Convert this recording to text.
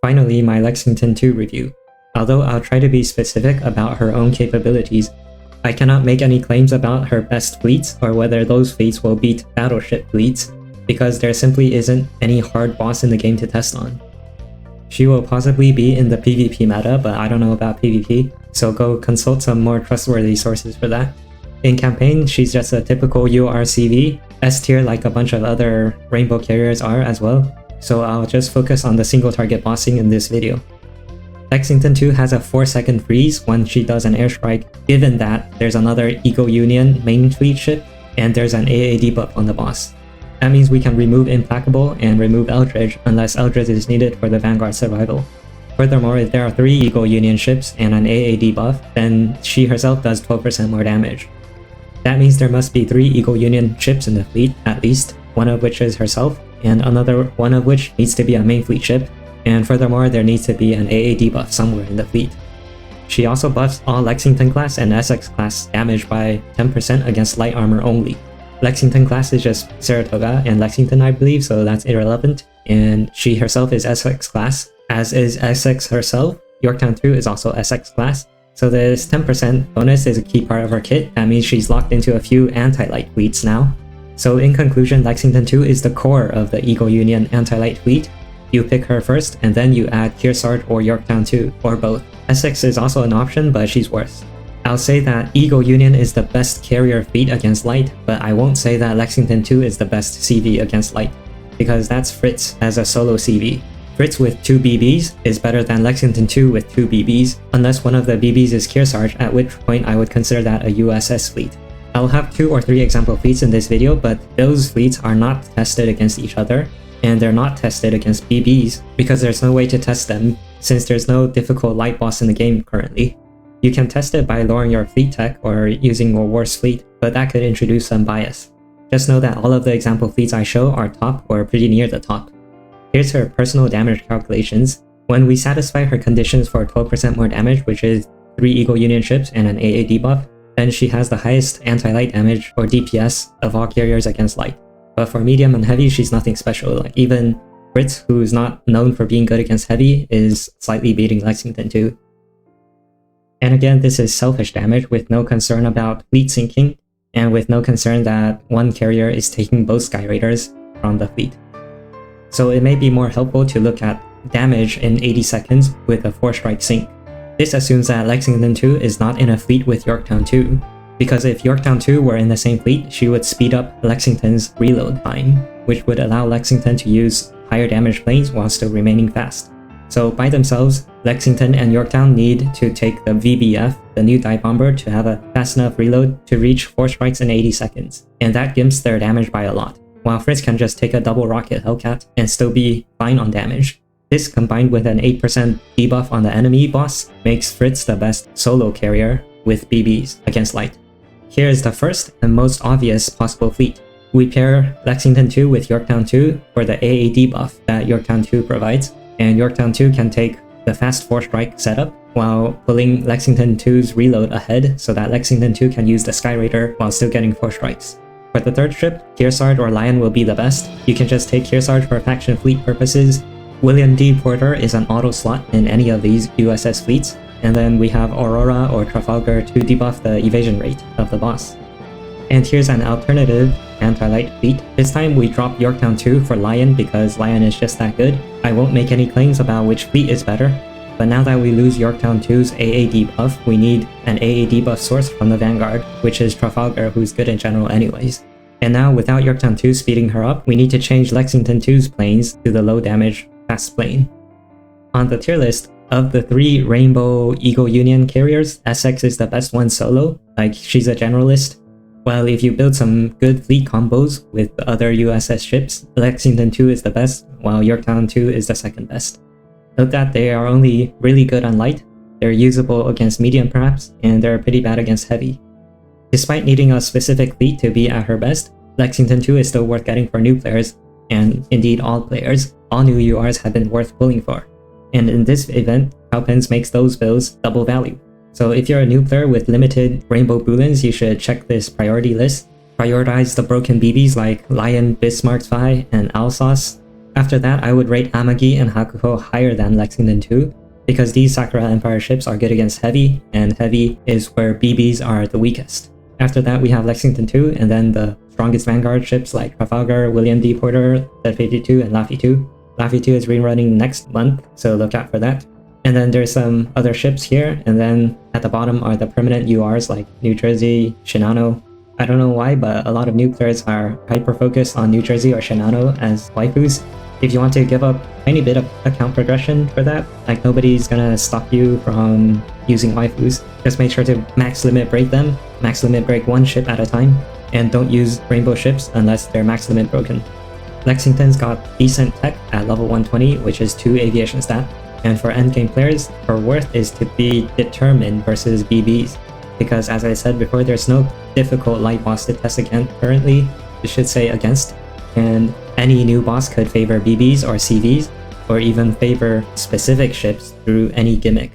Finally, my Lexington 2 review. Although I'll try to be specific about her own capabilities, I cannot make any claims about her best fleets or whether those fleets will beat battleship fleets, because there simply isn't any hard boss in the game to test on. She will possibly be in the PvP meta, but I don't know about PvP, so go consult some more trustworthy sources for that. In campaign, she's just a typical URCV, S tier like a bunch of other rainbow carriers are as well, so I'll just focus on the single target bossing in this video. Lexington 2 has a 4-second freeze when she does an airstrike, given that there's another Eagle Union main fleet ship, and there's an AA debuff on the boss. That means we can remove Implacable and remove Eldridge unless Eldridge is needed for the Vanguard survival. Furthermore, if there are 3 Eagle Union ships and an AA debuff, then she herself does 12% more damage. That means there must be 3 Eagle Union ships in the fleet, at least, one of which is herself, and another one of which needs to be a main fleet ship, and furthermore there needs to be an AA debuff somewhere in the fleet. She also buffs all Lexington class and Essex class damage by 10% against light armor only. Lexington class is just Saratoga and Lexington, I believe, so that's irrelevant, and she herself is Essex class, as is Essex herself. Yorktown 2 is also Essex class, so this 10% bonus is a key part of her kit. That means she's locked into a few anti-light fleets now. So in conclusion, Lexington 2 is the core of the Eagle Union anti-light fleet. You pick her first, and then you add Kearsarge or Yorktown 2, or both. Essex is also an option, but she's worse. I'll say that Eagle Union is the best carrier fleet against light, but I won't say that Lexington 2 is the best CV against light, because that's Fritz as a solo CV. Fritz with 2 BBs is better than Lexington 2 with 2 BBs, unless one of the BBs is Kearsarge, at which point I would consider that a USS fleet. I'll have 2 or 3 example fleets in this video, but those fleets are not tested against each other, and they're not tested against BBs because there's no way to test them since there's no difficult light boss in the game currently. You can test it by lowering your fleet tech or using a worse fleet, but that could introduce some bias. Just know that all of the example fleets I show are top or pretty near the top. Here's her personal damage calculations. When we satisfy her conditions for 12% more damage, which is 3 Eagle Union ships and an AA debuff, then she has the highest anti-light damage or DPS of all carriers against light. But for medium and heavy, she's nothing special. Like even Fritz, who's not known for being good against heavy, is slightly beating Lexington 2. And again, this is selfish damage with no concern about fleet sinking, and with no concern that one carrier is taking both Sky Raiders from the fleet. So it may be more helpful to look at damage in 80 seconds with a 4-strike sink. This assumes that Lexington 2 is not in a fleet with Yorktown 2, because if Yorktown 2 were in the same fleet, she would speed up Lexington's reload time, which would allow Lexington to use higher damage planes while still remaining fast. So by themselves, Lexington and Yorktown need to take the VBF, the new dive bomber, to have a fast enough reload to reach 4 strikes in 80 seconds, and that gimps their damage by a lot, while Fritz can just take a double rocket Hellcat and still be fine on damage. This combined with an 8% debuff on the enemy boss makes Fritz the best solo carrier with BBs against light. Here is the first and most obvious possible fleet. We pair Lexington 2 with Yorktown 2 for the AA debuff that Yorktown 2 provides, and Yorktown 2 can take the fast 4-strike setup while pulling Lexington 2's reload ahead so that Lexington 2 can use the Sky Raider while still getting 4 strikes. For the third ship, Kearsarge or Lion will be the best. You can just take Kearsarge for faction fleet purposes. William D. Porter is an auto slot in any of these USS fleets, and then we have Aurora or Trafalgar to debuff the evasion rate of the boss. And here's an alternative anti-light fleet. This time we drop Yorktown 2 for Lion because Lion is just that good. I won't make any claims about which fleet is better, but now that we lose Yorktown 2's AA debuff, we need an AA debuff source from the Vanguard, which is Trafalgar, who's good in general anyways. And now without Yorktown 2 speeding her up, we need to change Lexington 2's planes to the low damage fast plane. On the tier list, of the 3 Rainbow Eagle Union carriers, Essex is the best one solo, like she's a generalist. While if you build some good fleet combos with the other USS ships, Lexington 2 is the best, while Yorktown 2 is the second best. Note that they are only really good on light, they're usable against medium perhaps, and they're pretty bad against heavy. Despite needing a specific fleet to be at her best, Lexington 2 is still worth getting for new players, and indeed all players. All new URs have been worth pulling for. And in this event, Cowpens makes those builds double value. So if you're a new player with limited Rainbow Boolins, you should check this priority list. Prioritize the broken BBs like Lion, Bismarck, and Alsace. After that, I would rate Amagi and Hakuho higher than Lexington 2, because these Sakura Empire ships are good against heavy, and heavy is where BBs are the weakest. After that, we have Lexington 2, and then the strongest Vanguard ships like Trafalgar, William D. Porter, Z-52, and Laffy 2. Laffy 2 is rerunning next month, so look out for that. And then there's some other ships here, and then at the bottom are the permanent URs like New Jersey, Shinano. I don't know why, but a lot of nuclears are hyper-focused on New Jersey or Shinano as waifus. If you want to give up a tiny bit of account progression for that, like nobody's gonna stop you from using waifus. Just make sure to max limit break them, max limit break one ship at a time, and don't use rainbow ships unless they're max limit broken. Lexington's got decent tech at level 120, which is 2 aviation stat, and for endgame players, her worth is to be determined versus BBs, because as I said before, there's no difficult light boss to test against currently, I should say against, and any new boss could favor BBs or CVs, or even favor specific ships through any gimmick.